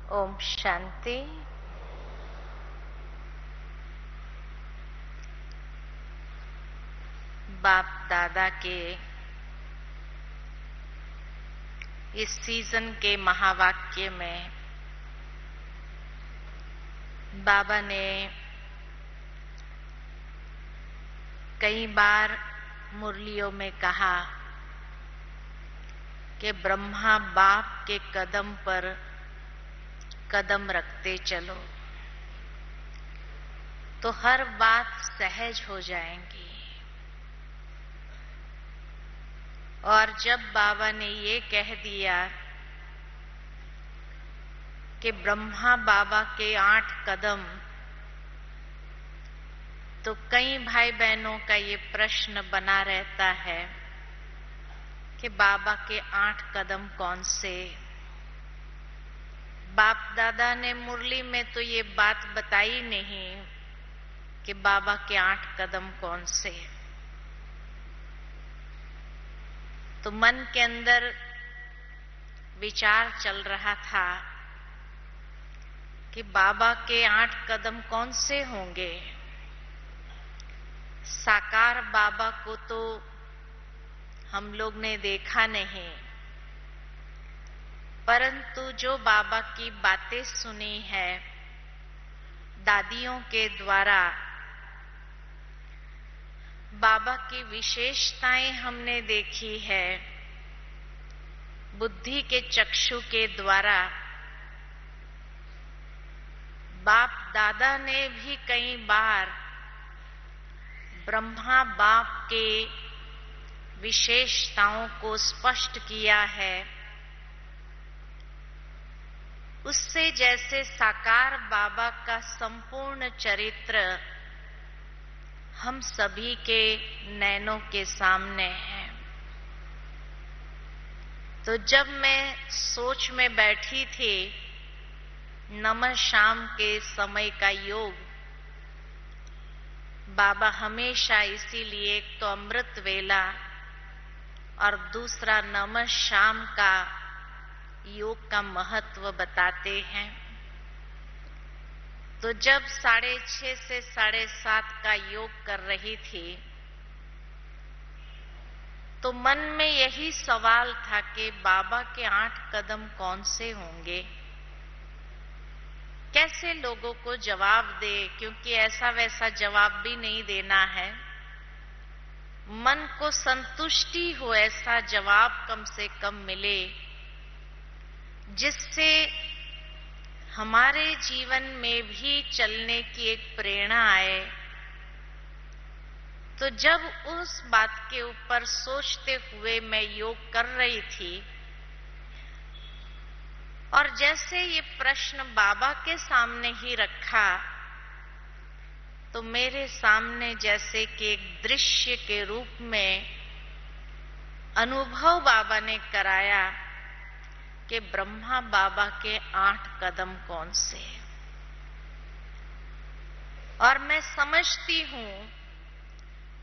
ओम शांति। बाप दादा के इस सीजन के महावाक्य में बाबा ने कई बार मुरलियों में कहा कि ब्रह्मा बाप के कदम पर कदम रखते चलो तो हर बात सहज हो जाएंगी। और जब बाबा ने ये कह दिया कि ब्रह्मा बाबा के 8 कदम, तो कई भाई बहनों का ये प्रश्न बना रहता है कि बाबा के 8 कदम कौन से। बाप दादा ने मुरली में तो ये बात बताई नहीं कि बाबा के 8 कदम कौन से। तो मन के अंदर विचार चल रहा था कि बाबा के 8 कदम कौन से होंगे। साकार बाबा को तो हम लोग ने देखा नहीं, परंतु जो बाबा की बातें सुनी है दादियों के द्वारा, बाबा की विशेषताएं हमने देखी है बुद्धि के चक्षु के द्वारा। बाप दादा ने भी कई बार ब्रह्मा बाप के विशेषताओं को स्पष्ट किया है। उससे जैसे साकार बाबा का संपूर्ण चरित्र हम सभी के नैनों के सामने है। तो जब मैं सोच में बैठी थी नमः शाम के समय का योग, बाबा हमेशा इसीलिए एक तो अमृत वेला और दूसरा नमः शाम का योग का महत्व बताते हैं। तो जब 6:30 से 7:30 का योग कर रही थी तो मन में यही सवाल था कि बाबा के 8 कदम कौन से होंगे, कैसे लोगों को जवाब दे, क्योंकि ऐसा वैसा जवाब भी नहीं देना है। मन को संतुष्टि हो ऐसा जवाब कम से कम मिले जिससे हमारे जीवन में भी चलने की एक प्रेरणा आए। तो जब उस बात के ऊपर सोचते हुए मैं योग कर रही थी और जैसे ये प्रश्न बाबा के सामने ही रखा तो मेरे सामने जैसे कि एक दृश्य के रूप में अनुभव बाबा ने कराया कि ब्रह्मा बाबा के 8 कदम कौन से। और मैं समझती हूं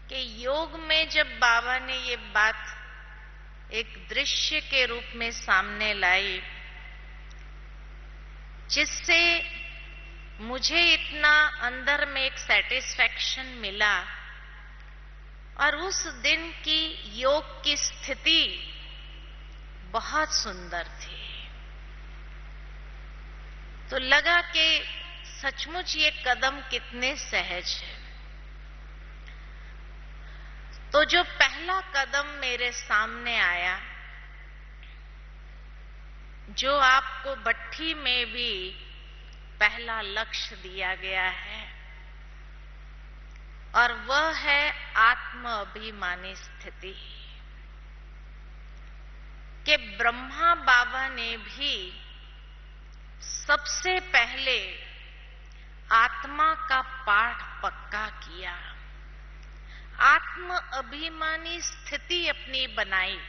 कि योग में जब बाबा ने ये बात एक दृश्य के रूप में सामने लाई, जिससे मुझे इतना अंदर में एक सैटिस्फैक्शन मिला और उस दिन की योग की स्थिति बहुत सुंदर थी। तो लगा कि सचमुच ये कदम कितने सहज है। तो जो पहला कदम मेरे सामने आया, जो आपको भट्ठी में भी पहला लक्ष्य दिया गया है, और वह है आत्म अभिमानी स्थिति। कि ब्रह्मा बाबा ने भी सबसे पहले आत्मा का पाठ पक्का किया, आत्म अभिमानी स्थिति अपनी बनाई।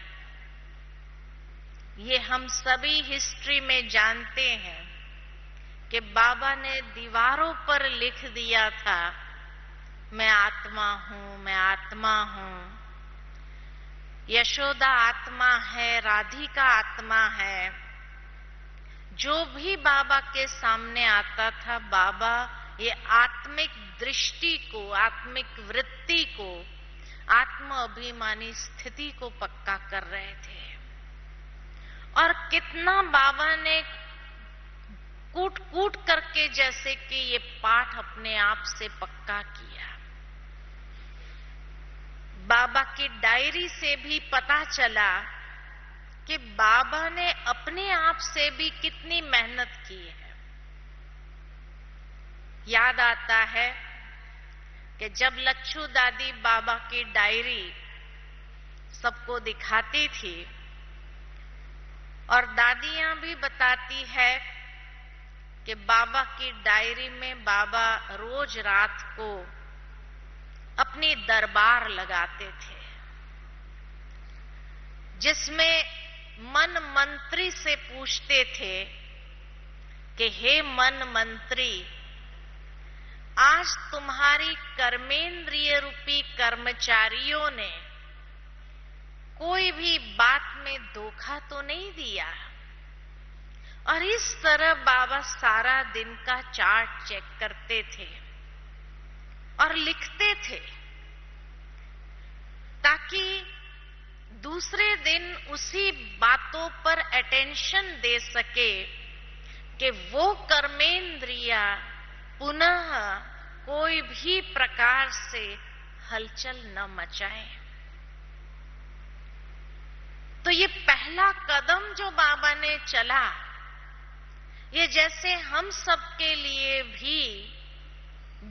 ये हम सभी हिस्ट्री में जानते हैं कि बाबा ने दीवारों पर लिख दिया था, मैं आत्मा हूं, मैं आत्मा हूं। यशोदा आत्मा है, राधिका आत्मा है, जो भी बाबा के सामने आता था, बाबा ये आत्मिक दृष्टि को, आत्मिक वृत्ति को, आत्म अभिमानी स्थिति को पक्का कर रहे थे। और कितना बाबा ने कूट कूट करके जैसे कि ये पाठ अपने आप से पक्का किया। बाबा की डायरी से भी पता चला कि बाबा ने अपने आप से भी कितनी मेहनत की है। याद आता है कि जब लच्छू दादी बाबा की डायरी सबको दिखाती थी, और दादियां भी बताती है कि बाबा की डायरी में बाबा रोज रात को अपनी दरबार लगाते थे, जिसमें मन मंत्री से पूछते थे कि हे मन मंत्री, आज तुम्हारी कर्मेंद्रिय रूपी कर्मचारियों ने कोई भी बात में धोखा तो नहीं दिया। और इस तरह बाबा सारा दिन का चार्ट चेक करते थे और लिखते थे, ताकि दूसरे दिन उसी बातों पर अटेंशन दे सके कि वो कर्मेंद्रिया पुनः कोई भी प्रकार से हलचल न मचाए। तो ये पहला कदम जो बाबा ने चला, ये जैसे हम सब के लिए भी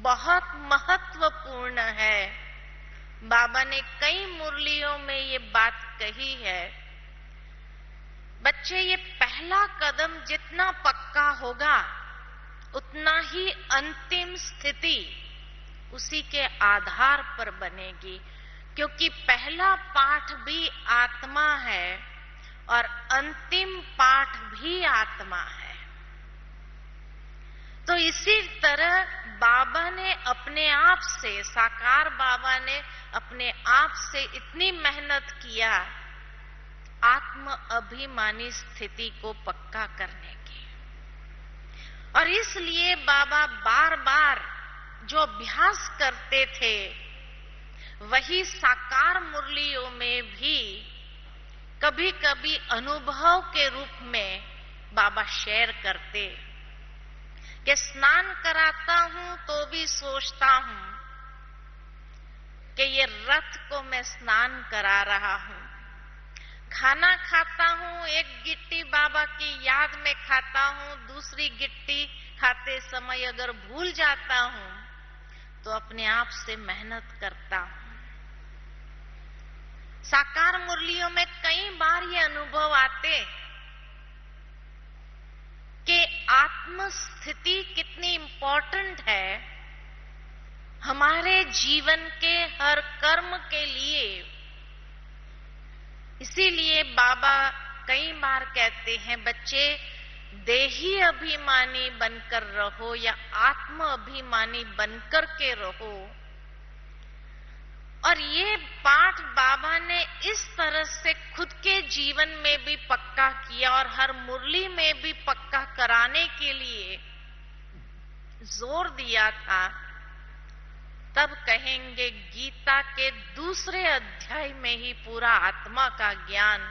बहुत महत्वपूर्ण है। बाबा ने कई मुरलियों में ये बात कही है, बच्चे ये पहला कदम जितना पक्का होगा उतना ही अंतिम स्थिति उसी के आधार पर बनेगी, क्योंकि पहला पाठ भी आत्मा है और अंतिम पाठ भी आत्मा है। तो इसी तरह बाबा ने अपने आप से, साकार बाबा ने अपने आप से इतनी मेहनत किया आत्म अभिमानी स्थिति को पक्का करने की। और इसलिए बाबा बार बार जो अभ्यास करते थे वही साकार मुरलियों में भी कभी कभी अनुभव के रूप में बाबा शेयर करते कि स्नान कराता हूं तो भी सोचता हूं कि ये रथ को मैं स्नान करा रहा हूं। खाना खाता हूं, एक गिट्टी बाबा की याद में खाता हूं, दूसरी गिट्टी खाते समय अगर भूल जाता हूं तो अपने आप से मेहनत करता हूं। साकार मुरलियों में कई बार ये अनुभव आते कि आत्म स्थिति कितनी इंपॉर्टेंट है हमारे जीवन के हर कर्म के लिए। इसीलिए बाबा कई बार कहते हैं, बच्चे देही अभिमानी बनकर रहो या आत्म अभिमानी बनकर के रहो। और ये पाठ बाबा ने इस तरह से खुद के जीवन में भी पक्का किया और हर मुरली में भी पक्का कराने के लिए जोर दिया था। तब कहेंगे गीता के दूसरे अध्याय में ही पूरा आत्मा का ज्ञान,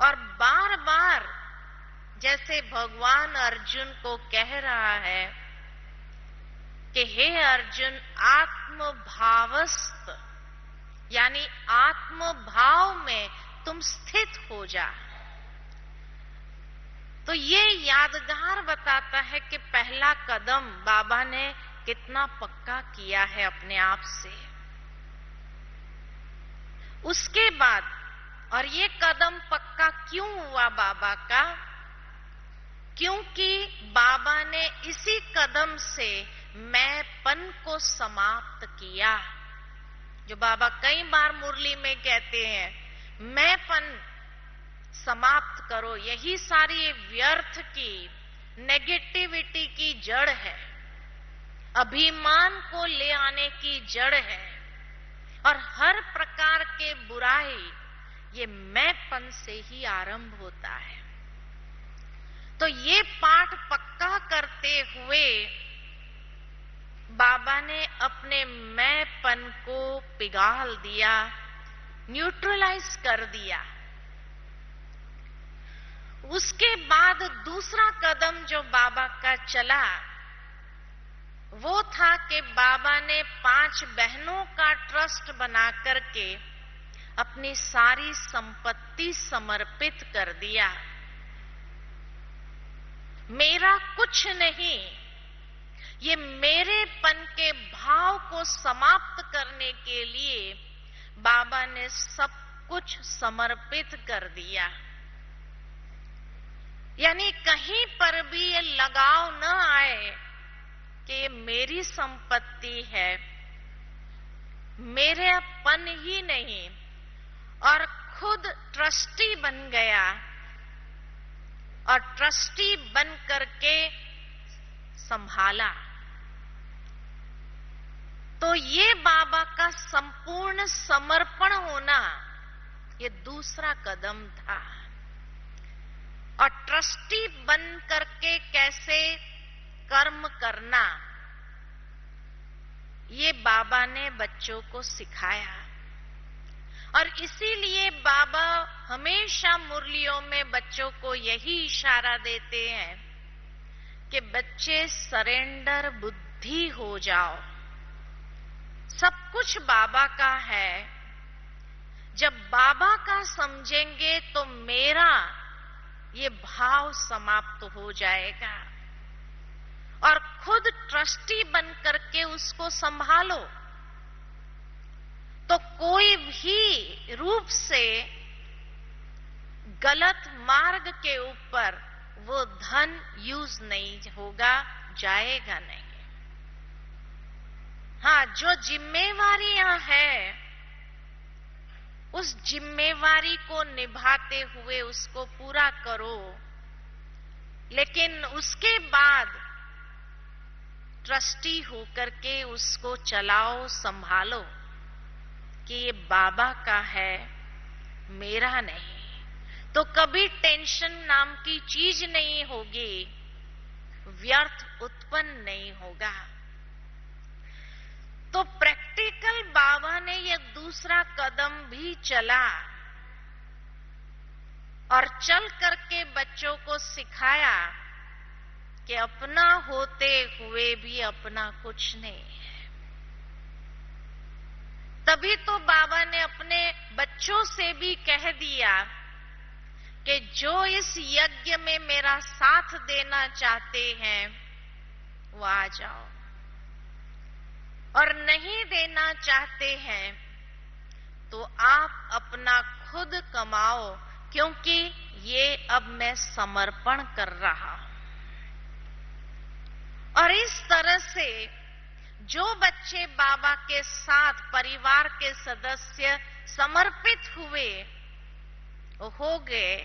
और बार बार जैसे भगवान अर्जुन को कह रहा है कि हे अर्जुन, आत्म भावस्थ यानी आत्म भाव में तुम स्थित हो जा। तो ये यादगार बताता है कि पहला कदम बाबा ने कितना पक्का किया है अपने आप से। उसके बाद, और ये कदम पक्का क्यों हुआ बाबा का? क्योंकि बाबा ने इसी कदम से मैंपन को समाप्त किया। जो बाबा कई बार मुरली में कहते हैं, मैंपन समाप्त करो, यही सारी व्यर्थ की, नेगेटिविटी की जड़ है, अभिमान को ले आने की जड़ है, और हर प्रकार के बुराई ये मैंपन से ही आरंभ होता है। तो ये पाठ पक्का करते हुए बाबा ने अपने मैंपन को पिघाल दिया, न्यूट्रलाइज कर दिया। उसके बाद दूसरा कदम जो बाबा का चला वो था कि बाबा ने 5 बहनों का ट्रस्ट बना करके अपनी सारी संपत्ति समर्पित कर दिया। मेरा कुछ नहीं, ये मेरेपन के भाव को समाप्त करने के लिए बाबा ने सब कुछ समर्पित कर दिया। यानी कहीं पर भी ये लगाव न आए कि ये मेरी संपत्ति है, मेरेपन ही नहीं, और खुद ट्रस्टी बन गया और ट्रस्टी बन करके संभाला। तो ये बाबा का संपूर्ण समर्पण होना ये दूसरा कदम था। और ट्रस्टी बन करके कैसे कर्म करना ये बाबा ने बच्चों को सिखाया। और इसीलिए बाबा हमेशा मुरलियों में बच्चों को यही इशारा देते हैं कि बच्चे सरेंडर बुद्धि हो जाओ, सब कुछ बाबा का है। जब बाबा का समझेंगे तो मेरा ये भाव समाप्त हो जाएगा और खुद ट्रस्टी बन करके उसको संभालो। तो कोई भी रूप से गलत मार्ग के ऊपर वो धन यूज नहीं होगा, जाएगा नहीं। हाँ, जो जिम्मेवारियां हैं उस जिम्मेवारी को निभाते हुए उसको पूरा करो, लेकिन उसके बाद ट्रस्टी होकर के उसको चलाओ, संभालो कि ये बाबा का है, मेरा नहीं। तो कभी टेंशन नाम की चीज नहीं होगी, व्यर्थ उत्पन्न नहीं होगा। तो प्रैक्टिकल बाबा ने यह दूसरा कदम भी चला और चल करके बच्चों को सिखाया कि अपना होते हुए भी अपना कुछ नहीं है। तभी तो बाबा ने अपने बच्चों से भी कह दिया कि जो इस यज्ञ में मेरा साथ देना चाहते हैं वो आ जाओ, और नहीं देना चाहते हैं तो आप अपना खुद कमाओ, क्योंकि ये अब मैं समर्पण कर रहा हूं। और इस तरह से जो बच्चे बाबा के साथ परिवार के सदस्य समर्पित हुए हो गए,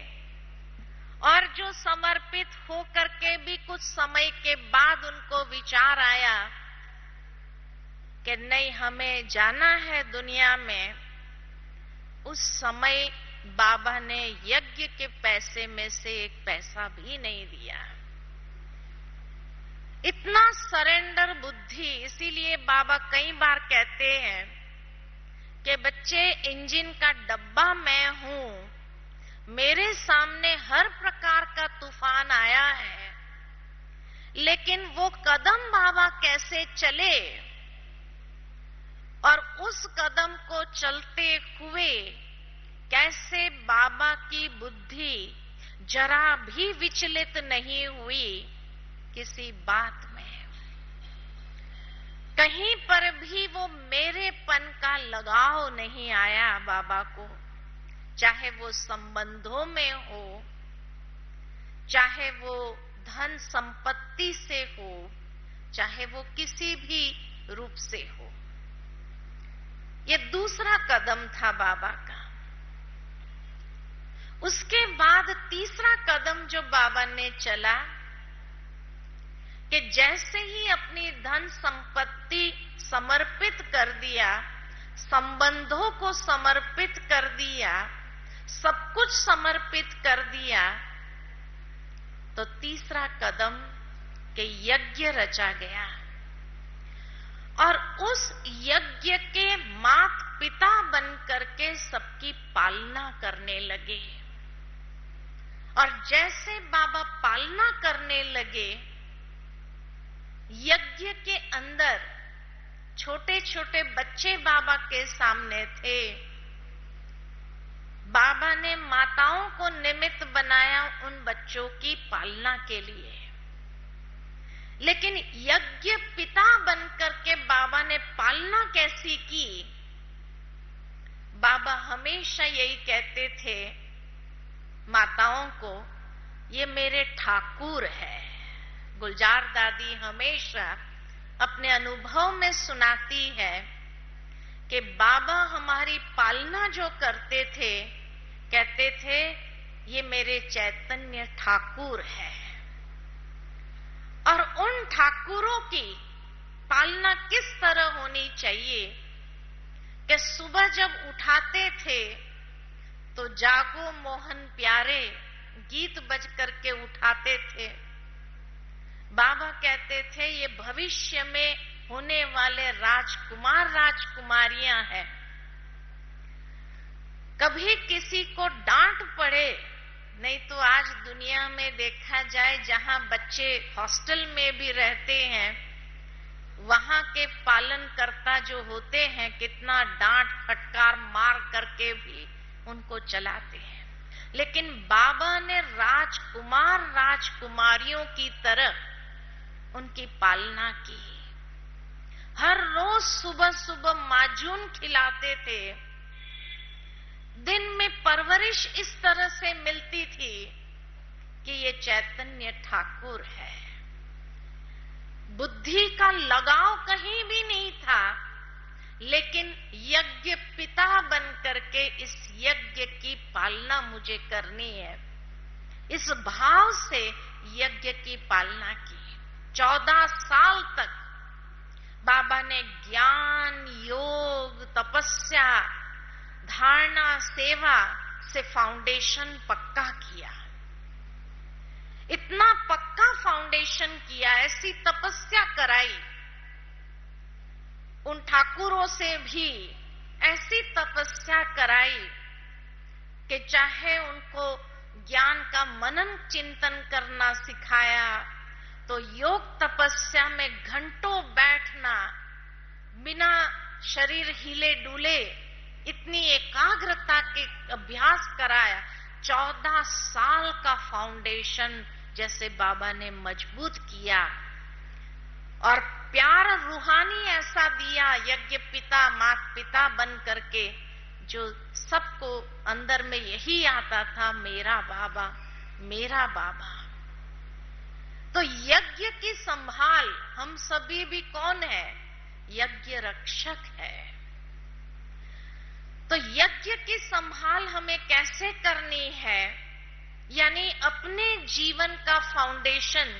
और जो समर्पित हो करके भी कुछ समय के बाद उनको विचार आया कि नहीं हमें जाना है दुनिया में, उस समय बाबा ने यज्ञ के पैसे में से एक पैसा भी नहीं दिया। इतना सरेंडर बुद्धि। इसीलिए बाबा कई बार कहते हैं कि बच्चे, इंजन का डब्बा मैं हूं, मेरे सामने हर प्रकार का तूफान आया है, लेकिन वो कदम बाबा कैसे चले और उस कदम को चलते हुए कैसे बाबा की बुद्धि जरा भी विचलित नहीं हुई किसी बात में। कहीं पर भी वो मेरेपन का लगाव नहीं आया बाबा को, चाहे वो संबंधों में हो, चाहे वो धन संपत्ति से हो, चाहे वो किसी भी रूप से हो। ये दूसरा कदम था बाबा का। उसके बाद तीसरा कदम जो बाबा ने चला कि जैसे ही अपनी धन संपत्ति समर्पित कर दिया, संबंधों को समर्पित कर दिया, सब कुछ समर्पित कर दिया, तो तीसरा कदम के यज्ञ रचा गया और उस यज्ञ के माता पिता बनकर के सबकी पालना करने लगे। और जैसे बाबा पालना करने लगे, यज्ञ के अंदर छोटे छोटे बच्चे बाबा के सामने थे। बाबा ने माताओं को निमित्त बनाया उन बच्चों की पालना के लिए, लेकिन यज्ञ पिता बनकर के बाबा ने पालना कैसी की? बाबा हमेशा यही कहते थे माताओं को, ये मेरे ठाकुर है। गुलजार दादी हमेशा अपने अनुभव में सुनाती है कि बाबा हमारी पालना जो करते थे, कहते थे ये मेरे चैतन्य ठाकुर है। और उन ठाकुरों की पालना किस तरह होनी चाहिए कि सुबह जब उठाते थे तो जागो मोहन प्यारे गीत बज करके उठाते थे। बाबा कहते थे ये भविष्य में होने वाले राजकुमार राजकुमारियां हैं। कभी किसी को डांट पड़े, नहीं तो आज दुनिया में देखा जाए जहां बच्चे हॉस्टल में भी रहते हैं, वहां के पालनकर्ता जो होते हैं कितना डांट फटकार मार करके भी उनको चलाते हैं। लेकिन बाबा ने राजकुमार राजकुमारियों की तरह उनकी पालना की। हर रोज सुबह सुबह माजून खिलाते थे। दिन में परवरिश इस तरह से मिलती थी कि ये चैतन्य ठाकुर है। बुद्धि का लगाव कहीं भी नहीं था, लेकिन यज्ञ पिता बन करके इस यज्ञ की पालना मुझे करनी है, इस भाव से यज्ञ की पालना की। 14 साल तक बाबा ने ज्ञान, योग, तपस्या, धारणा, सेवा से फाउंडेशन पक्का किया। इतना पक्का फाउंडेशन किया, ऐसी तपस्या कराई। उन ठाकुरों से भी ऐसी तपस्या कराई कि चाहे उनको ज्ञान का मनन चिंतन करना सिखाया, तो योग तपस्या में घंटों बैठना, बिना शरीर हिले डुले, इतनी एकाग्रता के अभ्यास कराया। 14 साल का फाउंडेशन जैसे बाबा ने मजबूत किया और प्यार रूहानी ऐसा दिया यज्ञ पिता माता पिता बन करके, जो सबको अंदर में यही आता था, मेरा बाबा मेरा बाबा। तो यज्ञ की संभाल हम सभी भी कौन है? यज्ञ रक्षक है। तो यज्ञ की संभाल हमें कैसे करनी है? यानी अपने जीवन का फाउंडेशन,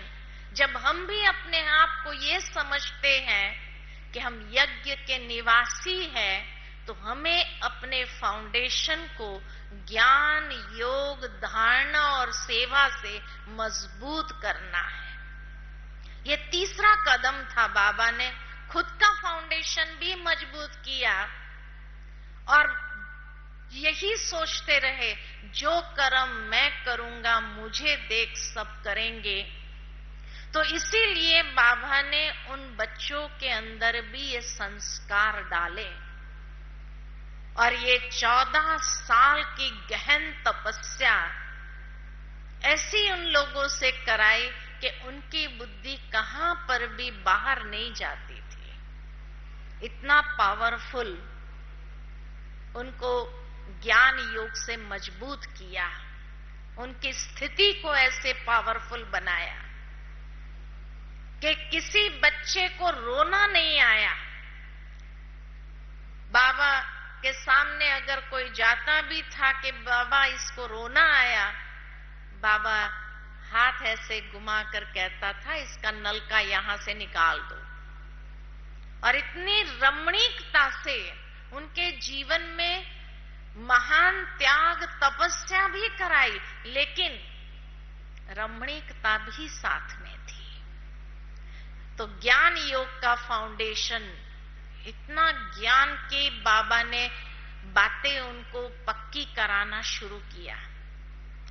जब हम भी अपने आप को ये समझते हैं कि हम यज्ञ के निवासी हैं, तो हमें अपने फाउंडेशन को ज्ञान, योग, धारणा और सेवा से मजबूत करना है। ये तीसरा कदम था। बाबा ने खुद का फाउंडेशन भी मजबूत किया और यही सोचते रहे, जो कर्म मैं करूंगा मुझे देख सब करेंगे। तो इसीलिए बाबा ने उन बच्चों के अंदर भी ये संस्कार डाले और ये 14 साल की गहन तपस्या ऐसी उन लोगों से कराई कि उनकी बुद्धि कहां पर भी बाहर नहीं जाती थी। इतना पावरफुल उनको ज्ञान योग से मजबूत किया, उनकी स्थिति को ऐसे पावरफुल बनाया कि किसी बच्चे को रोना नहीं आया। बाबा के सामने अगर कोई जाता भी था कि बाबा इसको रोना आया, बाबा हाथ ऐसे घुमा कर कहता था, इसका नलका यहां से निकाल दो। और इतनी रमणीकता से उनके जीवन में महान त्याग तपस्या भी कराई, लेकिन रमणीकता भी साथ में थी। तो ज्ञान योग का फाउंडेशन, इतना ज्ञान के बाबा ने बातें उनको पक्की कराना शुरू किया।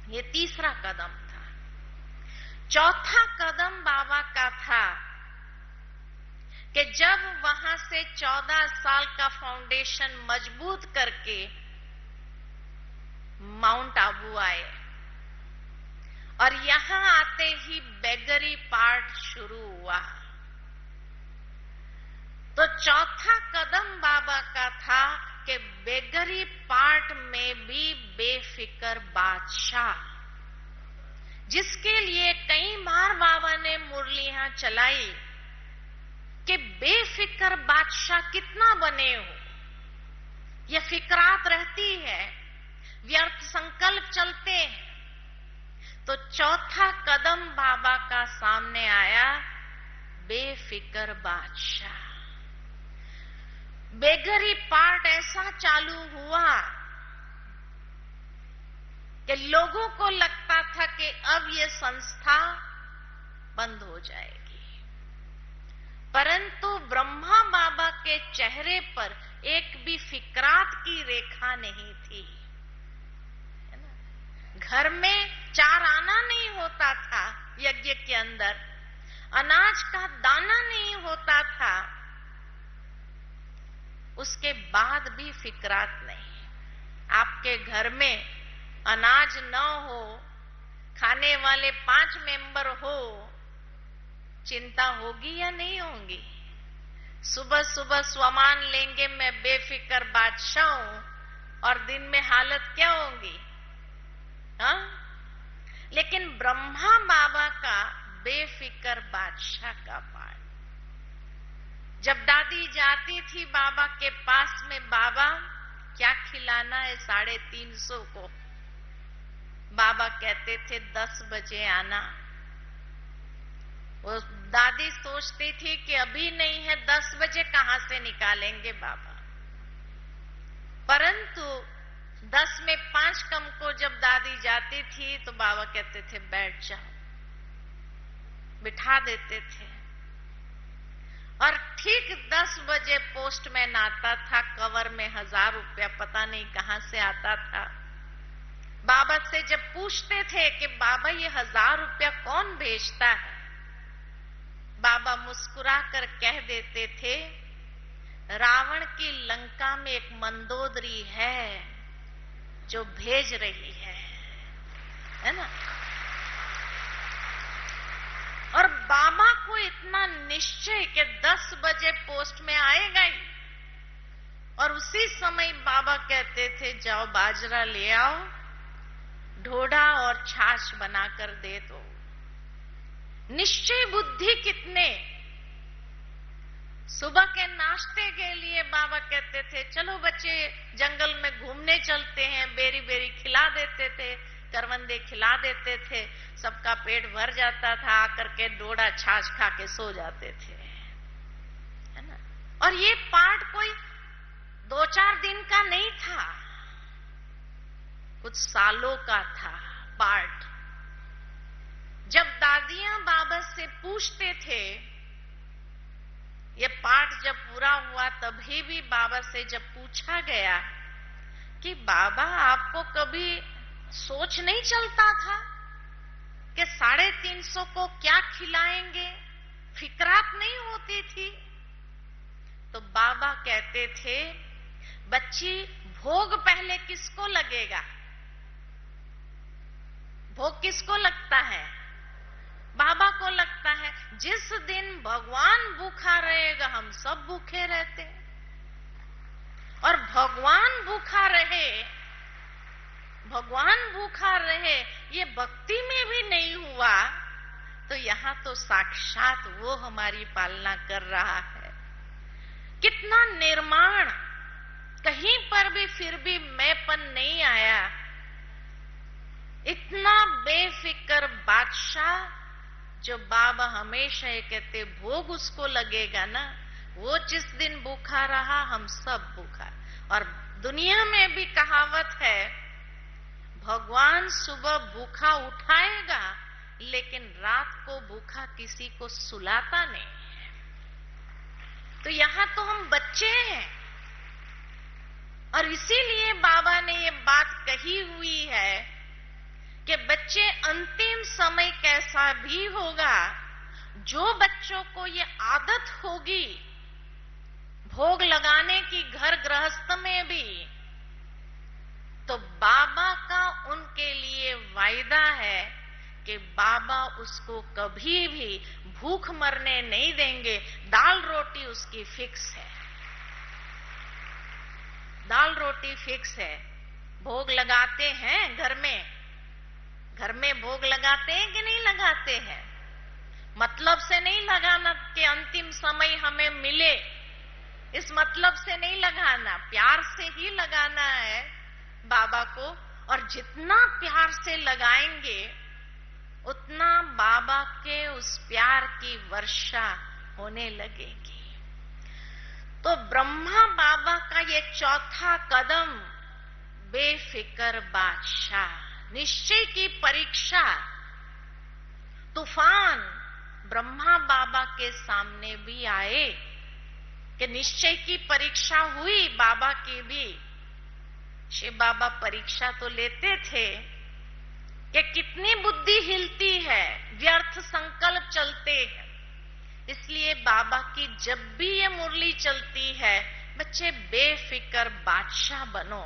ये तीसरा कदम था। चौथा कदम बाबा का था कि जब वहां से 14 साल का फाउंडेशन मजबूत करके माउंट आबू आए और यहां आते ही बेगरी पार्ट शुरू हुआ। तो चौथा कदम बाबा का था कि बेगरी पार्ट में भी बेफिक्र बादशाह, जिसके लिए कई बार बाबा ने मुरलियां चलाई कि बेफिक्र बादशाह कितना बने हो। यह फिक्रात रहती है, व्यर्थ संकल्प चलते हैं। तो चौथा कदम बाबा का सामने आया, बेफिक्र बादशाह। बेगरी पार्ट ऐसा चालू हुआ कि लोगों को लगता था कि अब ये संस्था बंद हो जाएगी, परंतु ब्रह्मा बाबा के चेहरे पर एक भी फिक्रात की रेखा नहीं थी। है ना? घर में 4 आना नहीं होता था, यज्ञ के अंदर अनाज का दाना नहीं होता था, उसके बाद भी फिक्रात नहीं। आपके घर में अनाज न हो, खाने वाले 5 मेंबर हो, चिंता होगी या नहीं होगी? सुबह सुबह स्वमान लेंगे, मैं बेफिक्र बादशाह हूं, और दिन में हालत क्या होगी? हाँ? लेकिन ब्रह्मा बाबा का बेफिक्र बादशाह का पाठ, जब दादी जाती थी बाबा के पास में, बाबा क्या खिलाना है 350 को? बाबा कहते थे 10 बजे आना। वो दादी सोचती थी कि अभी नहीं है, 10 बजे कहां से निकालेंगे बाबा। परंतु 10 में 5 कम को जब दादी जाती थी तो बाबा कहते थे बैठ जाओ, बिठा देते थे। और ठीक 10 बजे पोस्टमैन आता था, कवर में 1000 रुपया पता नहीं कहां से आता था। बाबा से जब पूछते थे कि बाबा ये 1000 रुपया कौन भेजता है, बाबा मुस्कुरा कर कह देते थे, रावण की लंका में एक मंदोदरी है जो भेज रही है ना? और बाबा को इतना निश्चय कि 10 बजे पोस्ट में आएगा ही, और उसी समय बाबा कहते थे जाओ बाजरा ले आओ, ढोढा और छाछ बनाकर दे दो। निश्चय बुद्धि कितने! सुबह के नाश्ते के लिए बाबा कहते थे चलो बच्चे जंगल में घूमने चलते हैं, बेरी बेरी खिला देते थे, करवंदे खिला देते थे, सबका पेट भर जाता था, आकर के डोडा छाछ खा के सो जाते थे, है ना? और ये पाठ कोई 2-4 दिन का नहीं था, कुछ सालों का था पाठ। जब दादियां बाबा से पूछते थे, ये पाठ जब पूरा हुआ तभी भी बाबा से जब पूछा गया कि बाबा आपको कभी सोच नहीं चलता था कि 350 को क्या खिलाएंगे, फिक्रात नहीं होती थी? तो बाबा कहते थे बच्ची भोग पहले किसको लगेगा? भोग किसको लगता है? बाबा को लगता है। जिस दिन भगवान भूखा रहेगा हम सब भूखे रहते, और भगवान भूखा रहे ये भक्ति में भी नहीं हुआ, तो यहां तो साक्षात वो हमारी पालना कर रहा है। कितना निर्माण, कहीं पर भी फिर भी मैंपन नहीं आया। इतना बेफिक्र बादशाह, जो बाबा हमेशा ये कहते भोग उसको लगेगा ना, वो जिस दिन भूखा रहा हम सब भूखा। और दुनिया में भी कहावत है, भगवान सुबह भूखा उठाएगा लेकिन रात को भूखा किसी को सुलाता नहीं है। तो यहां तो हम बच्चे हैं, और इसीलिए बाबा ने ये बात कही हुई है कि बच्चे, अंतिम समय कैसा भी होगा, जो बच्चों को ये आदत होगी भोग लगाने की घर गृहस्थ में भी, तो बाबा का उनके लिए वायदा है कि बाबा उसको कभी भी भूख मरने नहीं देंगे। दाल रोटी उसकी फिक्स है, दाल रोटी फिक्स है। भोग लगाते हैं घर में भोग लगाते हैं कि नहीं लगाते हैं? मतलब से नहीं लगाना कि अंतिम समय हमें मिले, इस मतलब से नहीं लगाना, प्यार से ही लगाना है बाबा को। और जितना प्यार से लगाएंगे उतना बाबा के उस प्यार की वर्षा होने लगेगी। तो ब्रह्मा बाबा का ये चौथा कदम, बेफिक्र बादशाह, निश्चय की परीक्षा, तूफान ब्रह्मा बाबा के सामने भी आए कि निश्चय की परीक्षा हुई बाबा की भी। शिव बाबा परीक्षा तो लेते थे कि कितनी बुद्धि हिलती है, व्यर्थ संकल्प चलते हैं। इसलिए बाबा की जब भी ये मुरली चलती है, बच्चे बेफिक्र बादशाह बनो।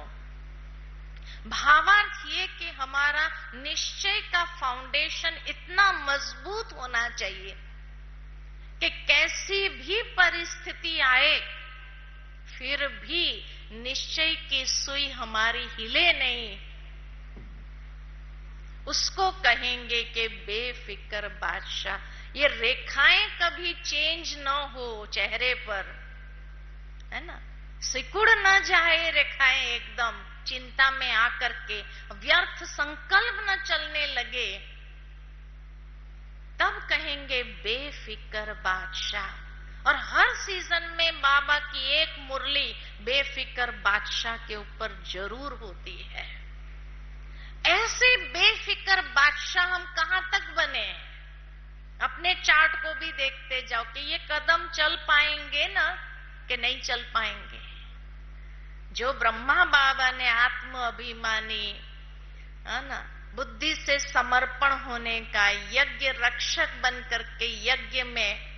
भावार्थ ये कि हमारा निश्चय का फाउंडेशन इतना मजबूत होना चाहिए कि कैसी भी परिस्थिति आए फिर भी निश्चय की सुई हमारी हिले नहीं। उसको कहेंगे कि बेफिक्र बादशाह। ये रेखाएं कभी चेंज न हो चेहरे पर, है ना, सिकुड़ न जाए रेखाएं एकदम चिंता में आकर के, व्यर्थ संकल्प न चलने लगे, तब कहेंगे बेफिक्र बादशाह। और हर सीजन में बाबा की एक मुरली बेफिक्र बादशाह के ऊपर जरूर होती है। ऐसे बेफिक्र बादशाह हम कहां तक बने? अपने चार्ट को भी देखते जाओ कि ये कदम चल पाएंगे ना कि नहीं चल पाएंगे। जो ब्रह्मा बाबा ने आत्म अभिमानी, है ना, बुद्धि से समर्पण होने का, यज्ञ रक्षक बन करके यज्ञ में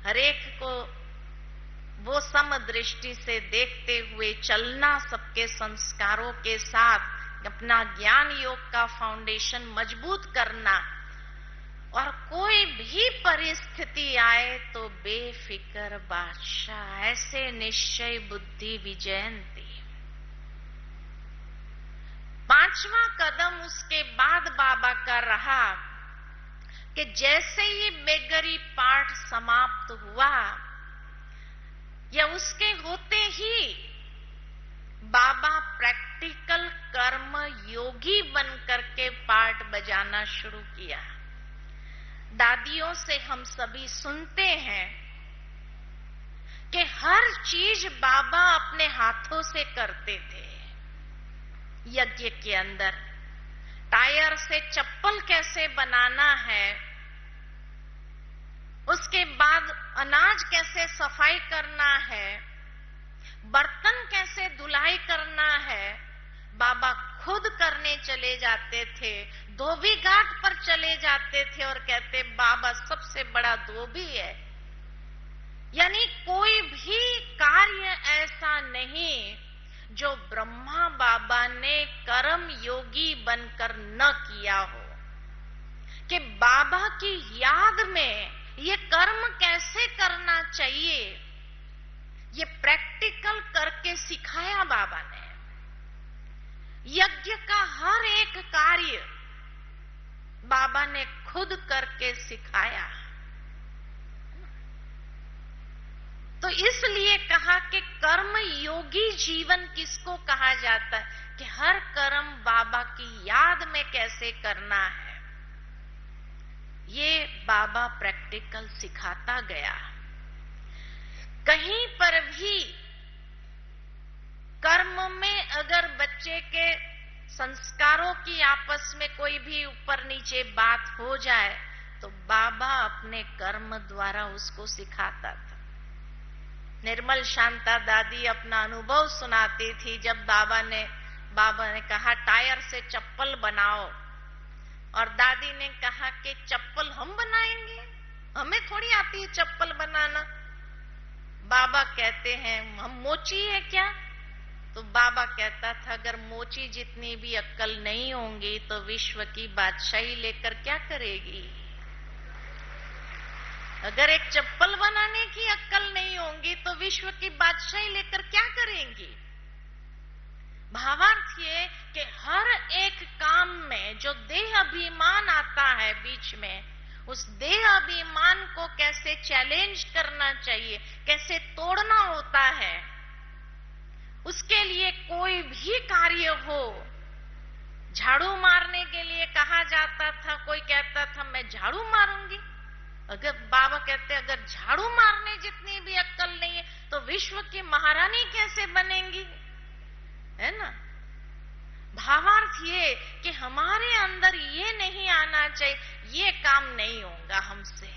हरेक को वो समदृष्टि से देखते हुए चलना, सबके संस्कारों के साथ अपना ज्ञान योग का फाउंडेशन मजबूत करना, और कोई भी परिस्थिति आए तो बेफिक्र बादशाह, ऐसे निश्चय बुद्धि विजयंती। पांचवा कदम उसके बाद बाबा का रहा कि जैसे ही बेगरी पाठ समाप्त हुआ या उसके होते ही बाबा प्रैक्टिकल कर्म योगी बनकर के पाठ बजाना शुरू किया। दादियों से हम सभी सुनते हैं कि हर चीज बाबा अपने हाथों से करते थे। यज्ञ के अंदर टायर से चप्पल कैसे बनाना है, उसके बाद अनाज कैसे सफाई करना है, बर्तन कैसे धुलाई करना है, बाबा खुद करने चले जाते थे। धोबी घाट पर चले जाते थे और कहते बाबा सबसे बड़ा धोबी है। यानी कोई भी कार्य ऐसा नहीं जो ब्रह्मा बाबा ने कर्म योगी बनकर न किया हो, कि बाबा की याद में ये कर्म कैसे करना चाहिए, ये प्रैक्टिकल करके सिखाया बाबा ने। यज्ञ का हर एक कार्य बाबा ने खुद करके सिखाया। तो इसलिए कहा कि कर्म योगी जीवन किसको कहा जाता है, कि हर कर्म बाबा की याद में कैसे करना है, ये बाबा प्रैक्टिकल सिखाता गया। कहीं पर भी कर्म में अगर बच्चे के संस्कारों की आपस में कोई भी ऊपर नीचे बात हो जाए तो बाबा अपने कर्म द्वारा उसको सिखाता था। निर्मल शांता दादी अपना अनुभव सुनाती थी। जब बाबा ने कहा टायर से चप्पल बनाओ, और दादी ने कहा कि चप्पल हम बनाएंगे, हमें थोड़ी आती है चप्पल बनाना। बाबा कहते हैं हम मोची है क्या? तो बाबा कहता था अगर मोची जितनी भी अक्कल नहीं होंगी तो विश्व की बादशाही लेकर क्या करेगी? अगर एक चप्पल बनाने की अक्कल नहीं होंगी तो विश्व की बादशाही लेकर क्या करेंगी? भावार्थ ये कि हर एक काम में जो देह अभिमान आता है बीच में, उस देह अभिमान को कैसे चैलेंज करना चाहिए, कैसे तोड़ना होता है, उसके लिए कोई भी कार्य हो। झाड़ू मारने के लिए कहा जाता था, कोई कहता था मैं झाड़ू मारूंगी। अगर बाबा कहते अगर झाड़ू मारने जितनी भी अक्कल नहीं है तो विश्व की महारानी कैसे बनेंगी, है ना? भावार्थ ये कि हमारे अंदर ये नहीं आना चाहिए ये काम नहीं होगा हमसे,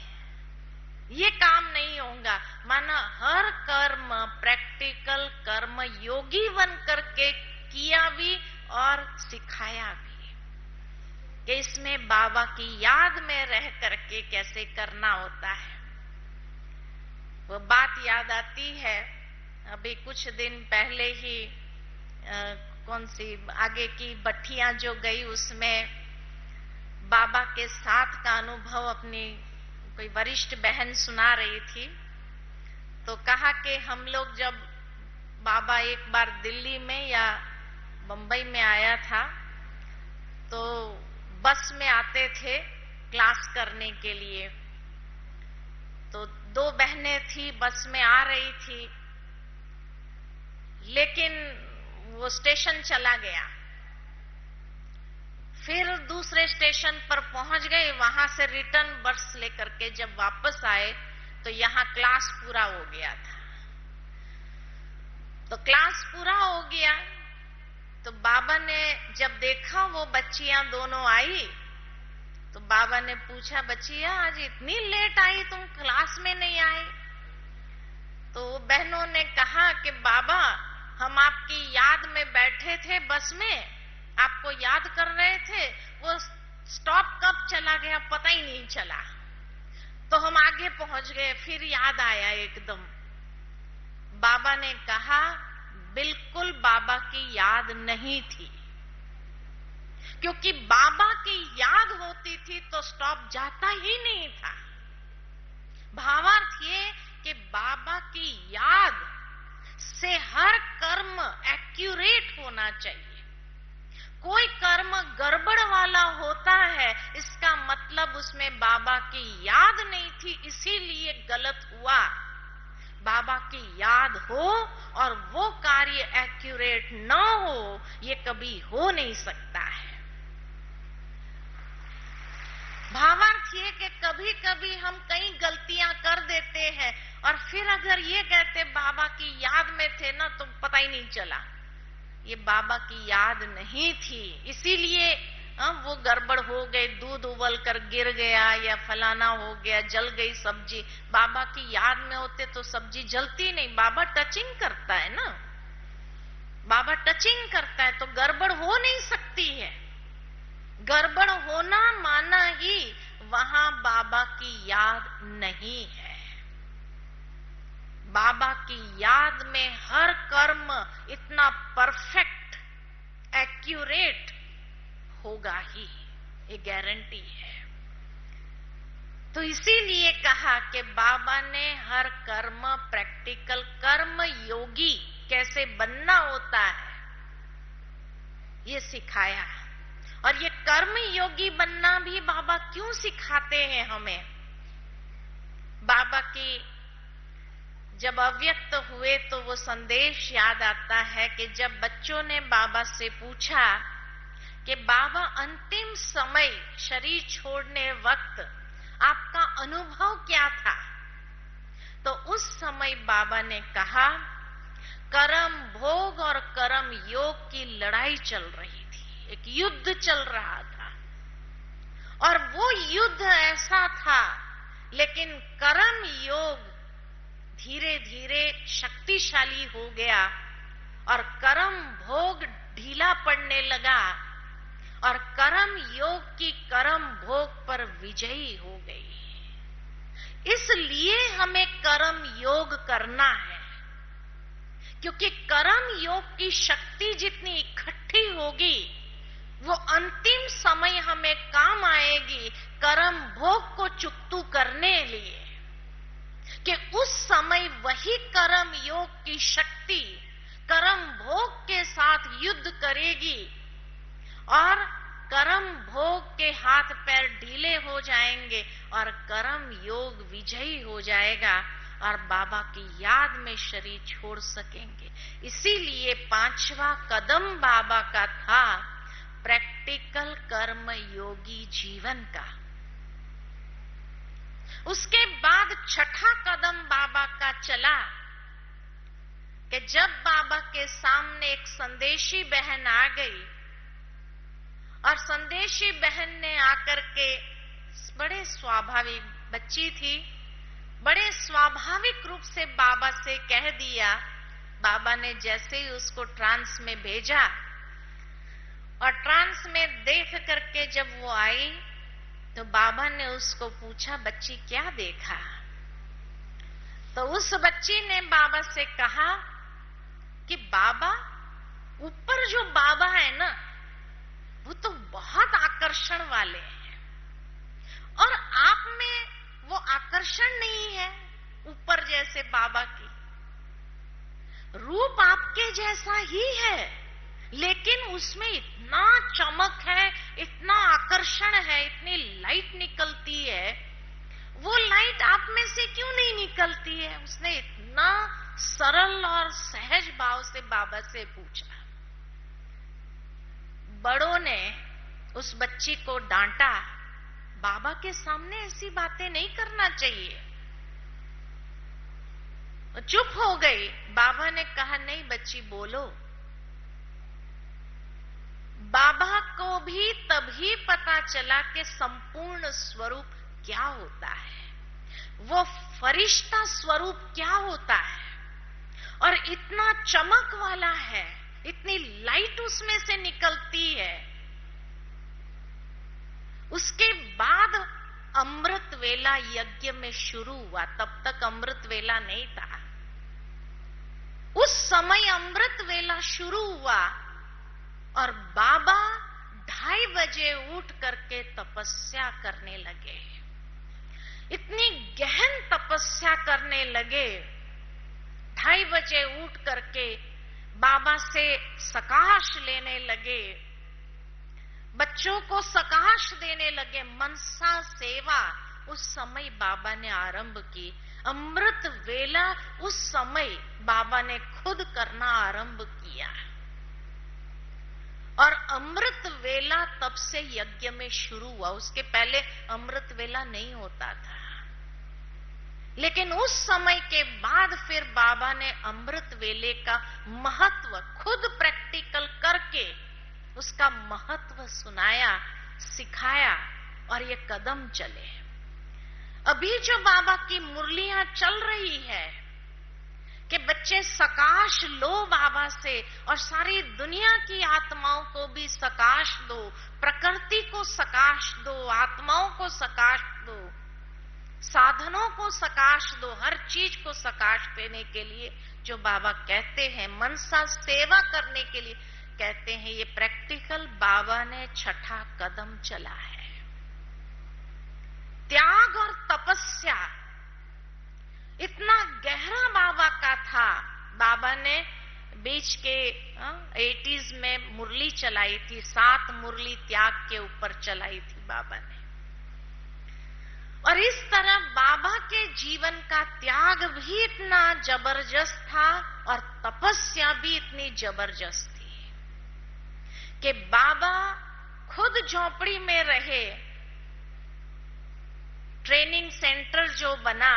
ये काम नहीं होगा। माना हर कर्म प्रैक्टिकल कर्म योगी बन करके किया भी और सिखाया भी कि इसमें बाबा की याद में रह करके कैसे करना होता है। वो बात याद आती है, अभी कुछ दिन पहले ही कौन सी आगे की बट्टियां जो गई उसमें बाबा के साथ का अनुभव अपनी कोई वरिष्ठ बहन सुना रही थी। तो कहा कि हम लोग जब बाबा एक बार दिल्ली में या बंबई में आया था तो बस में आते थे क्लास करने के लिए। तो दो बहनें थी, बस में आ रही थी, लेकिन वो स्टेशन चला गया। फिर दूसरे स्टेशन पर पहुंच गए, वहां से रिटर्न बस लेकर के जब वापस आए तो यहाँ क्लास पूरा हो गया था। तो क्लास पूरा हो गया तो बाबा ने जब देखा वो बच्चियां दोनों आई तो बाबा ने पूछा बच्चियां आज इतनी लेट आई, तुम क्लास में नहीं आए? तो बहनों ने कहा कि बाबा हम आपकी याद में बैठे थे बस में, आपको याद कर रहे थे, वो स्टॉप कब चला गया पता ही नहीं चला, तो हम आगे पहुंच गए, फिर याद आया एकदम। बाबा ने कहा बिल्कुल बाबा की याद नहीं थी, क्योंकि बाबा की याद होती थी तो स्टॉप जाता ही नहीं था। भावार्थ ये कि बाबा की याद से हर कर्म एक्यूरेट होना चाहिए। कोई कर्म गड़बड़ वाला होता है इसका मतलब उसमें बाबा की याद नहीं थी, इसीलिए गलत हुआ। बाबा की याद हो और वो कार्य एक्यूरेट न हो, ये कभी हो नहीं सकता है। भावार्थ ये कि कभी कभी हम कई गलतियां कर देते हैं और फिर अगर ये कहते बाबा की याद में थे ना तो पता ही नहीं चला, ये बाबा की याद नहीं थी, इसीलिए वो गड़बड़ हो गई, दूध उबल कर गिर गया या फलाना हो गया, जल गई सब्जी। बाबा की याद में होते तो सब्जी जलती नहीं, बाबा टचिंग करता है ना, बाबा टचिंग करता है तो गड़बड़ हो नहीं सकती है। गड़बड़ होना माना ही वहां बाबा की याद नहीं है। बाबा की याद में हर कर्म इतना परफेक्ट एक्यूरेट होगा ही, ये गारंटी है। तो इसीलिए कहा कि बाबा ने हर कर्म प्रैक्टिकल कर्म योगी कैसे बनना होता है ये सिखाया। और ये कर्म योगी बनना भी बाबा क्यों सिखाते हैं हमें? बाबा की जब अव्यक्त हुए तो वो संदेश याद आता है कि जब बच्चों ने बाबा से पूछा कि बाबा अंतिम समय शरीर छोड़ने वक्त आपका अनुभव क्या था, तो उस समय बाबा ने कहा कर्म भोग और कर्म योग की लड़ाई चल रही थी, एक युद्ध चल रहा था और वो युद्ध ऐसा था, लेकिन कर्म योग धीरे धीरे शक्तिशाली हो गया और कर्म भोग ढीला पड़ने लगा और कर्म योग की कर्म भोग पर विजयी हो गई। इसलिए हमें कर्म योग करना है, क्योंकि कर्म योग की शक्ति जितनी इकट्ठी होगी वो अंतिम समय हमें काम आएगी कर्म भोग को चुकतू करने लिए, कि उस समय वही कर्म योग की शक्ति कर्म भोग के साथ युद्ध करेगी और कर्म भोग के हाथ पैर ढीले हो जाएंगे और कर्म योग विजयी हो जाएगा और बाबा की याद में शरीर छोड़ सकेंगे। इसीलिए 5वां कदम बाबा का था प्रैक्टिकल कर्म योगी जीवन का। उसके बाद 6ठा कदम बाबा का चला कि जब बाबा के सामने एक संदेशी बहन आ गई और संदेशी बहन ने आकर के, बड़े स्वाभाविक बच्ची थी, बड़े स्वाभाविक रूप से बाबा से कह दिया। बाबा ने जैसे ही उसको ट्रांस में भेजा और ट्रांस में देख करके जब वो आई तो बाबा ने उसको पूछा, बच्ची क्या देखा? तो उस बच्ची ने बाबा से कहा कि बाबा, ऊपर जो बाबा है ना वो तो बहुत आकर्षण वाले हैं और आप में वो आकर्षण नहीं है ऊपर जैसे बाबा की। रूप आपके जैसा ही है, लेकिन उसमें इतना चमक है, इतना आकर्षण है, इतनी लाइट निकलती है, वो लाइट आप में से क्यों नहीं निकलती है? उसने इतना सरल और सहज भाव से बाबा से पूछा। बड़ों ने उस बच्ची को डांटा, बाबा के सामने ऐसी बातें नहीं करना चाहिए। चुप हो गई। बाबा ने कहा, नहीं बच्ची बोलो। बाबा को भी तभी पता चला कि संपूर्ण स्वरूप क्या होता है, वो फरिश्ता स्वरूप क्या होता है और इतना चमक वाला है, इतनी लाइट उसमें से निकलती है। उसके बाद अमृत वेला यज्ञ में शुरू हुआ। तब तक अमृत वेला नहीं था। उस समय अमृत वेला शुरू हुआ और बाबा 2:30 बजे उठ करके तपस्या करने लगे। इतनी गहन तपस्या करने लगे। 2:30 बजे उठ करके बाबा से सकाश लेने लगे, बच्चों को सकाश देने लगे। मनसा सेवा उस समय बाबा ने आरंभ की। अमृत वेला उस समय बाबा ने खुद करना आरंभ किया और अमृत वेला तब से यज्ञ में शुरू हुआ। उसके पहले अमृत वेला नहीं होता था, लेकिन उस समय के बाद फिर बाबा ने अमृत वेले का महत्व खुद प्रैक्टिकल करके उसका महत्व सुनाया, सिखाया और ये कदम चले। अभी जो बाबा की मुरलियां चल रही है कि बच्चे सकाश लो बाबा से और सारी दुनिया की आत्माओं को भी सकाश दो, प्रकृति को सकाश दो, आत्माओं को सकाश दो, साधनों को सकाश दो, हर चीज को सकाश देने के लिए जो बाबा कहते हैं, मनसा सेवा करने के लिए कहते हैं, ये प्रैक्टिकल बाबा ने 6ठा कदम चला है। त्याग और तपस्या इतना गहरा बाबा का था। बाबा ने बीच के 80s में मुरली चलाई थी, 7 मुरली त्याग के ऊपर चलाई थी बाबा ने। और इस तरह बाबा के जीवन का त्याग भी इतना जबरदस्त था और तपस्या भी इतनी जबरदस्त थी कि बाबा खुद झोपड़ी में रहे। ट्रेनिंग सेंटर जो बना,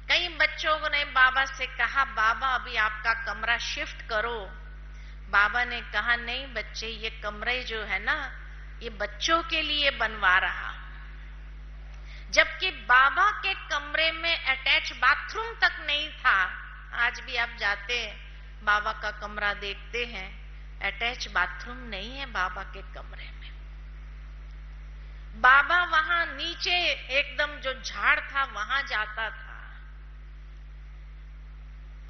कई बच्चों ने बाबा से कहा, बाबा अभी आपका कमरा शिफ्ट करो, बाबा ने कहा, नहीं बच्चे, ये कमरे जो है ना, ये बच्चों के लिए बनवा रहा। जबकि बाबा के कमरे में अटैच बाथरूम तक नहीं था। आज भी आप जाते हैं, बाबा का कमरा देखते हैं, अटैच बाथरूम नहीं है बाबा के कमरे में। बाबा वहां नीचे एकदम जो झाड़ था वहां जाता था।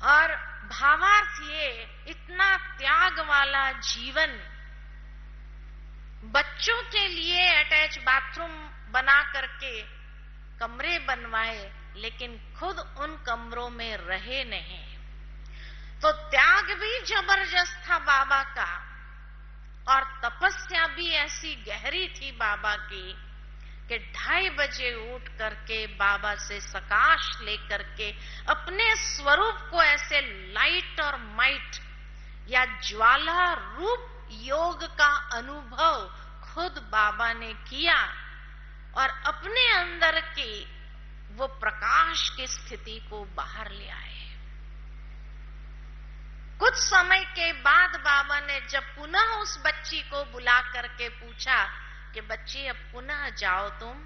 और भावार्थ ये, इतना त्याग वाला जीवन, बच्चों के लिए अटैच बाथरूम बना करके कमरे बनवाए, लेकिन खुद उन कमरों में रहे नहीं। तो त्याग भी जबरदस्त था बाबा का, और तपस्या भी ऐसी गहरी थी बाबा की कि 2:30 बजे उठ करके बाबा से सकाश लेकर के अपने स्वरूप को ऐसे लाइट और माइट या ज्वाला रूप योग का अनुभव खुद बाबा ने किया और अपने अंदर की वो प्रकाश की स्थिति को बाहर ले आए। कुछ समय के बाद बाबा ने जब पुनः उस बच्ची को बुला करके पूछा कि बच्ची अब पुनः जाओ, तुम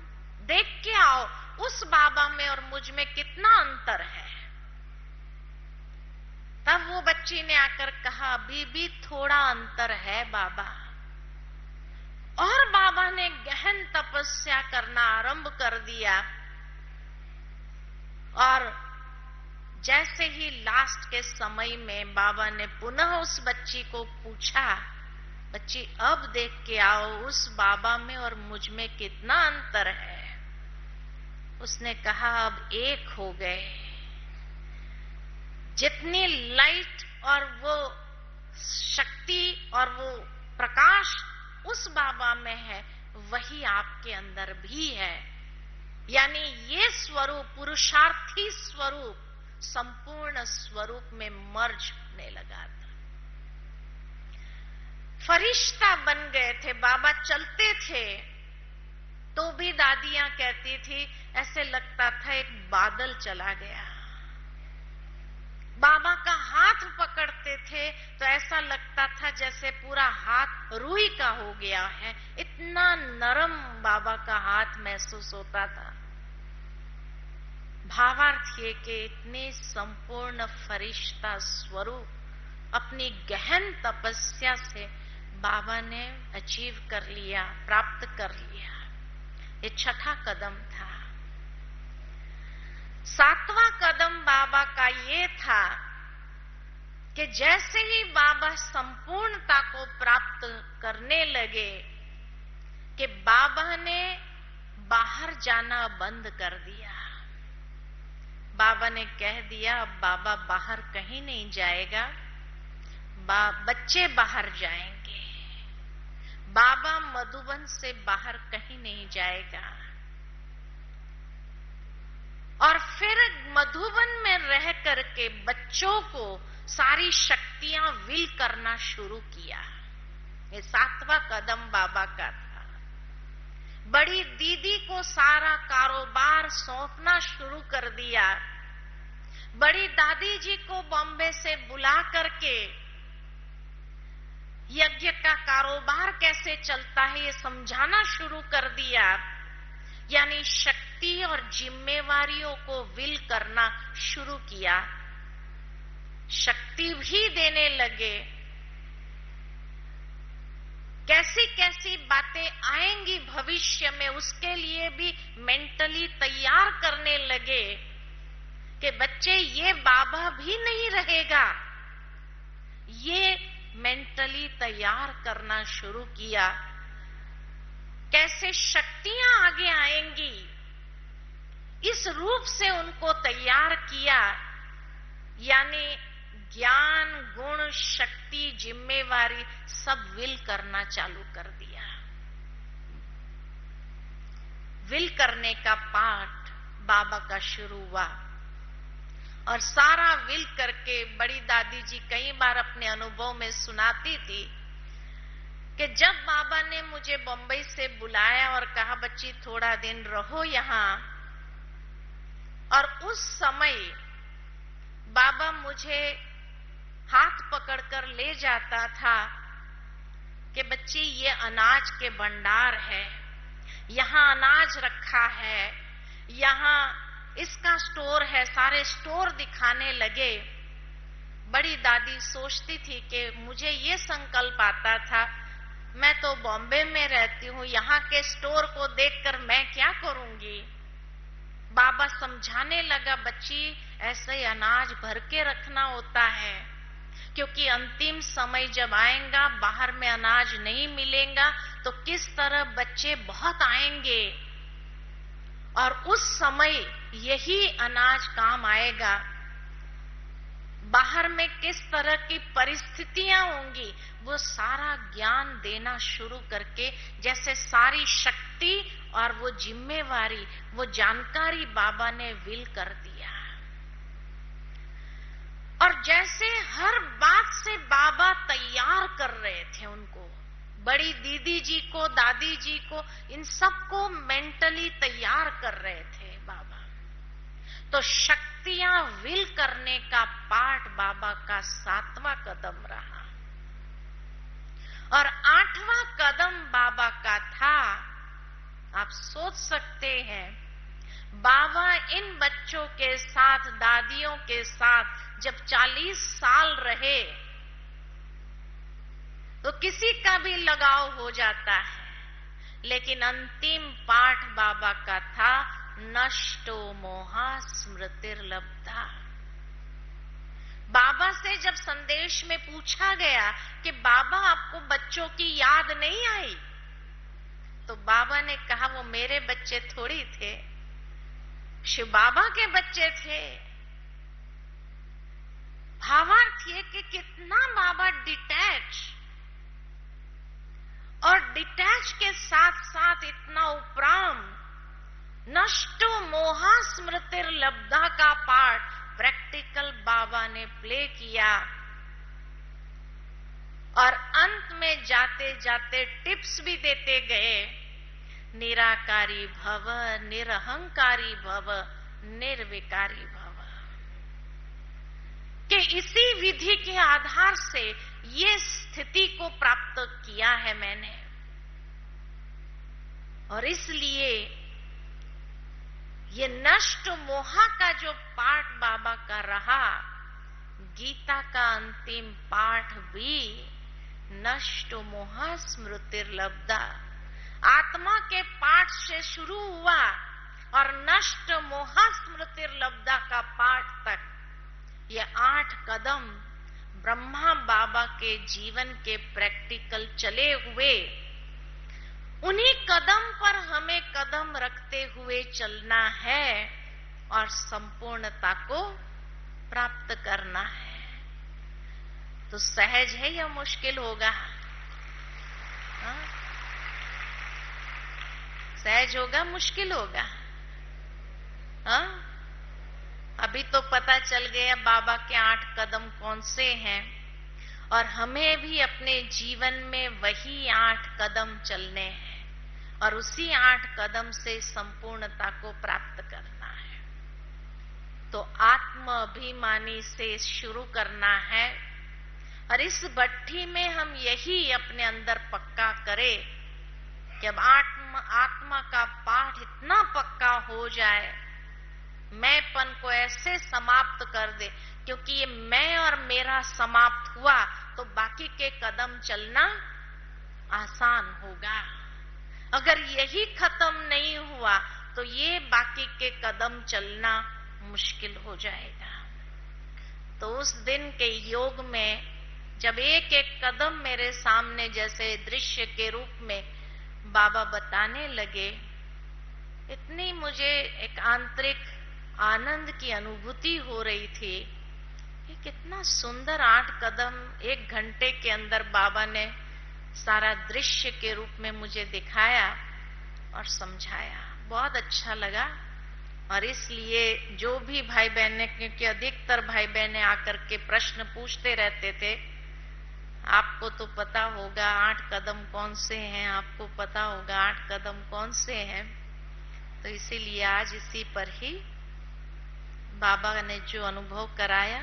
देख के आओ उस बाबा में और मुझ में कितना अंतर है। तब वो बच्ची ने आकर कहा, अभी भी थोड़ा अंतर है बाबा। और बाबा ने गहन तपस्या करना आरंभ कर दिया। और जैसे ही लास्ट के समय में बाबा ने पुनः उस बच्ची को पूछा, बच्ची अब देख के आओ उस बाबा में और मुझ में कितना अंतर है। उसने कहा, अब एक हो गए। जितनी लाइट और वो शक्ति और वो प्रकाश उस बाबा में है, वही आपके अंदर भी है। यानी ये स्वरूप, पुरुषार्थी स्वरूप, संपूर्ण स्वरूप में मर्ज होने लगा था। फरिश्ता बन गए थे बाबा। चलते थे तो भी दादियां कहती थी, ऐसे लगता था एक बादल चला गया। बाबा का हाथ पकड़ते थे तो ऐसा लगता था जैसे पूरा हाथ रुई का हो गया है। इतना नरम बाबा का हाथ महसूस होता था। भावार्थ ये कि इतने संपूर्ण फरिश्ता स्वरूप अपनी गहन तपस्या से बाबा ने अचीव कर लिया, प्राप्त कर लिया। ये छठा कदम था। 7वां कदम बाबा का ये था कि जैसे ही बाबा संपूर्णता को प्राप्त करने लगे कि बाबा ने बाहर जाना बंद कर दिया। बाबा ने कह दिया, अब बाबा बाहर कहीं नहीं जाएगा, बच्चे बाहर जाएंगे। बाबा मधुबन से बाहर कहीं नहीं जाएगा। और फिर मधुबन में रह करके बच्चों को सारी शक्तियां विल करना शुरू किया। ये 7वां कदम बाबा का था। बड़ी दीदी को सारा कारोबार सौंपना शुरू कर दिया। बड़ी दादी जी को बॉम्बे से बुला करके यज्ञ का कारोबार कैसे चलता है ये समझाना शुरू कर दिया। यानी शक्ति और जिम्मेवारियों को विल करना शुरू किया। शक्ति भी देने लगे। कैसी कैसी बातें आएंगी भविष्य में, उसके लिए भी मेंटली तैयार करने लगे कि बच्चे ये बाबा भी नहीं रहेगा। ये मेंटली तैयार करना शुरू किया। कैसे शक्तियां आगे आएंगी, इस रूप से उनको तैयार किया। यानी ज्ञान, गुण, शक्ति, जिम्मेवारी सब विल करना चालू कर दिया। विल करने का पाठ बाबा का शुरू हुआ। और सारा विल करके बड़ी दादी जी कई बार अपने अनुभव में सुनाती थी कि जब बाबा ने मुझे बंबई से बुलाया और कहा, बच्ची थोड़ा दिन रहो यहां, और उस समय बाबा मुझे हाथ पकड़कर ले जाता था कि बच्ची ये अनाज के भंडार है, यहां अनाज रखा है, यहां इसका स्टोर है, सारे स्टोर दिखाने लगे। बड़ी दादी सोचती थी कि मुझे ये संकल्प आता था, मैं तो बॉम्बे में रहती हूँ, यहाँ के स्टोर को देखकर मैं क्या करूंगी। बाबा समझाने लगा, बच्ची ऐसे अनाज भर के रखना होता है, क्योंकि अंतिम समय जब आएगा बाहर में अनाज नहीं मिलेगा तो किस तरह बच्चे बहुत आएंगे और उस समय यही अनाज काम आएगा। बाहर में किस तरह की परिस्थितियां होंगी वो सारा ज्ञान देना शुरू करके, जैसे सारी शक्ति और वो जिम्मेवारी, वो जानकारी बाबा ने विल कर दिया। और जैसे हर बात से बाबा तैयार कर रहे थे उनको, बड़ी दीदी जी को, दादी जी को, इन सबको मेंटली तैयार कर रहे थे बाबा। तो शक्तियां विल करने का पाठ बाबा का 7वां कदम रहा। और 8वां कदम बाबा का था, आप सोच सकते हैं, बाबा इन बच्चों के साथ, दादियों के साथ जब 40 साल रहे तो किसी का भी लगाव हो जाता है, लेकिन अंतिम पाठ बाबा का था, नष्टो मोहा स्मृतिर्लब्धा। बाबा से जब संदेश में पूछा गया कि बाबा आपको बच्चों की याद नहीं आई, तो बाबा ने कहा वो मेरे बच्चे थोड़ी थे, शिव बाबा के बच्चे थे। भावार्थ ये कि कितना बाबा डिटैच, और डिटैच के साथ साथ इतना उपराम, नष्टो मोहा स्मृतिर्लब्धा का पाठ प्रैक्टिकल बाबा ने प्ले किया। और अंत में जाते जाते टिप्स भी देते गए, निराकारी भव, निरहंकारी भव, निर्विकारी भव, कि इसी विधि के आधार से ये स्थिति को प्राप्त किया है मैंने। और इसलिए ये नष्ट मोहा का जो पाठ बाबा का रहा, गीता का अंतिम पाठ भी नष्ट मोहा स्मृतिर्लब्धा, आत्मा के पाठ से शुरू हुआ और नष्ट मोहा स्मृतिर्लब्धा का पाठ तक ये 8 कदम ब्रह्मा बाबा के जीवन के प्रैक्टिकल चले हुए। उन्हीं कदम पर हमें कदम रखते हुए चलना है और संपूर्णता को प्राप्त करना है। तो सहज है या मुश्किल होगा? सहज होगा, मुश्किल होगा? अभी तो पता चल गया बाबा के 8 कदम कौन से हैं, और हमें भी अपने जीवन में वही 8 कदम चलने हैं और उसी 8 कदम से संपूर्णता को प्राप्त करना है। तो आत्म अभिमानी से शुरू करना है और इस भट्ठी में हम यही अपने अंदर पक्का करें कि अब आत्मा का पाठ इतना पक्का हो जाए, मैंपन को ऐसे समाप्त कर दे, क्योंकि ये मैं और मेरा समाप्त हुआ तो बाकी के कदम चलना आसान होगा। अगर यही खत्म नहीं हुआ तो ये बाकी के कदम चलना मुश्किल हो जाएगा। तो उस दिन के योग में जब एक एक कदम मेरे सामने जैसे दृश्य के रूप में बाबा बताने लगे, इतनी मुझे एक आंतरिक आनंद की अनुभूति हो रही थी कि कितना सुंदर 8 कदम 1 घंटे के अंदर बाबा ने सारा दृश्य के रूप में मुझे दिखाया और समझाया। बहुत अच्छा लगा। और इसलिए जो भी भाई बहने, क्योंकि अधिकतर भाई बहने आकर के प्रश्न पूछते रहते थे, आपको तो पता होगा 8 कदम कौन से हैं, आपको पता होगा 8 कदम कौन से हैं, तो इसीलिए आज इसी पर ही बाबा ने जो अनुभव कराया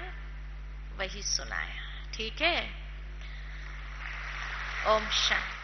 वही सुनाया। ठीक है। ओम शांति।